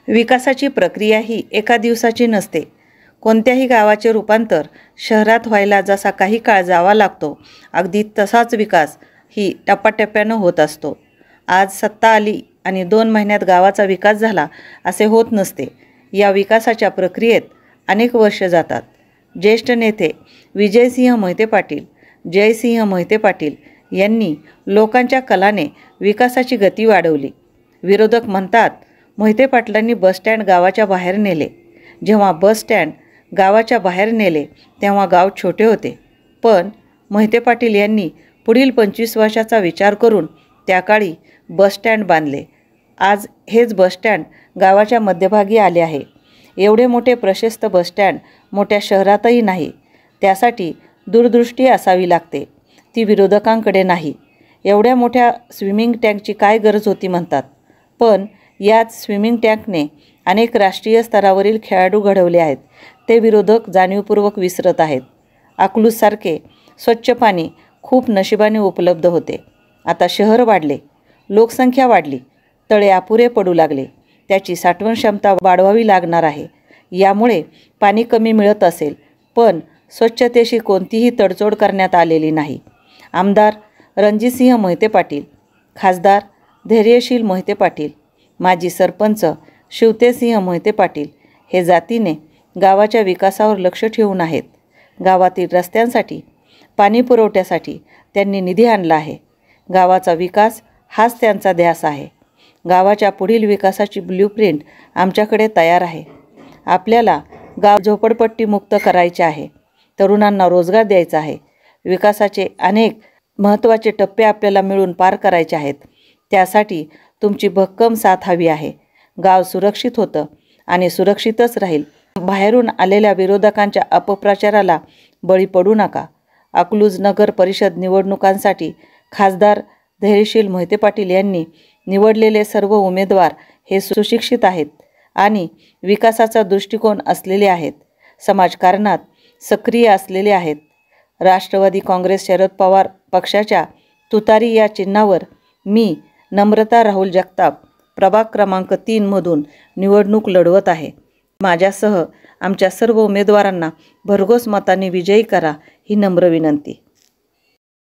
विकासाची प्रक्रिया ही एका दिवसाची नसते. कोणत्याही गावाचे रूपांतर शहरात व्हायला जसा काही काळ जावा लागतो, अगदी तसाच विकास ही टप्प्याटप्प्यानं होत असतो. आज सत्ता आली आणि 2 महिन्यात गावाचा विकास झाला असे होत नसते. या विकासाच्या प्रक्रियेत अनेक वर्ष जातात. ज्येष्ठ नेते विजयसिंह मोहिते पाटील, जयसिंह मोहिते पाटील यांनी लोकांच्या कलाने विकासाची गती वाढवली. विरोधक म्हणतात, मोहिते पाटलांनी बसस्टँड गावाच्या बाहेर नेले. जेव्हा बसस्टँड गावाच्या बाहेर नेले तेव्हा गाव छोटे होते. पण मोहिते पाटील यांनी पुढील 25 वर्षाचा विचार करून त्या काळी बसस्टँड बांधले. आज हेच बसस्टँड गावाच्या मध्यभागी आले आहे. एवढे मोठे प्रशस्त बसस्टँड मोठ्या शहरातही नाही. त्यासाठी दूरदृष्टी असावी लागते, ती विरोधकांकडे नाही. एवढ्या मोठ्या स्विमिंग टँकची काय गरज होती म्हणतात. पण याच स्विमिंग टँकने अनेक राष्ट्रीय स्तरावरील खेळाडू घडवले आहेत. ते विरोधक जाणीवपूर्वक विसरत आहेत. अकलूजसारखे स्वच्छ पाणी खूप नशिबाने उपलब्ध होते. आता शहर वाढले, लोकसंख्या वाढली, तळे अपुरे पडू लागले. त्याची साठवण क्षमता वाढवावी लागणार आहे. यामुळे पाणी कमी मिळत असेल, पण स्वच्छतेशी कोणतीही तडजोड करण्यात आलेली नाही. आमदार रणजितसिंह मोहिते पाटील, खासदार धैर्यशील मोहिते पाटील, माजी सरपंच शिवतेसिंह मोहिते पाटील हे जातीने गावाच्या विकासावर लक्ष ठेवून आहेत. गावातील रस्त्यांसाठी, पाणी पुरवठ्यासाठी त्यांनी निधी आणला आहे. गावाचा विकास हाच त्यांचा ध्यास आहे. गावाच्या पुढील विकासाची ब्ल्यूप्रिंट आमच्याकडे तयार आहे. आपल्याला गाव झोपडपट्टीमुक्त करायचे आहे. तरुणांना रोजगार द्यायचा आहे. विकासाचे अनेक महत्त्वाचे टप्पे आपल्याला मिळून पार करायचे आहेत. त्यासाठी तुमची भक्कम साथ हवी आहे. गाव सुरक्षित होतं आणि सुरक्षितच राहील. बाहेरून आलेल्या विरोधकांच्या अपप्रचाराला बळी पडू नका. अकलूज नगर परिषद निवडणुकांसाठी खासदार धैर्यशील मोहिते पाटील यांनी निवडलेले सर्व उमेदवार हे सुशिक्षित आहेत आणि विकासाचा दृष्टिकोन असलेले आहेत. समाजकारणात सक्रिय असलेले आहेत. राष्ट्रवादी काँग्रेस शरद पवार पक्षाच्या तुतारी या चिन्हावर मी नम्रता राहुल जगताप प्रभाग क्रमांक 3 मधून निवडणूक लढवत आहे. माझ्यासह आमच्या सर्व उमेदवारांना भरघोस मतांनी विजयी करा ही नम्र विनंती.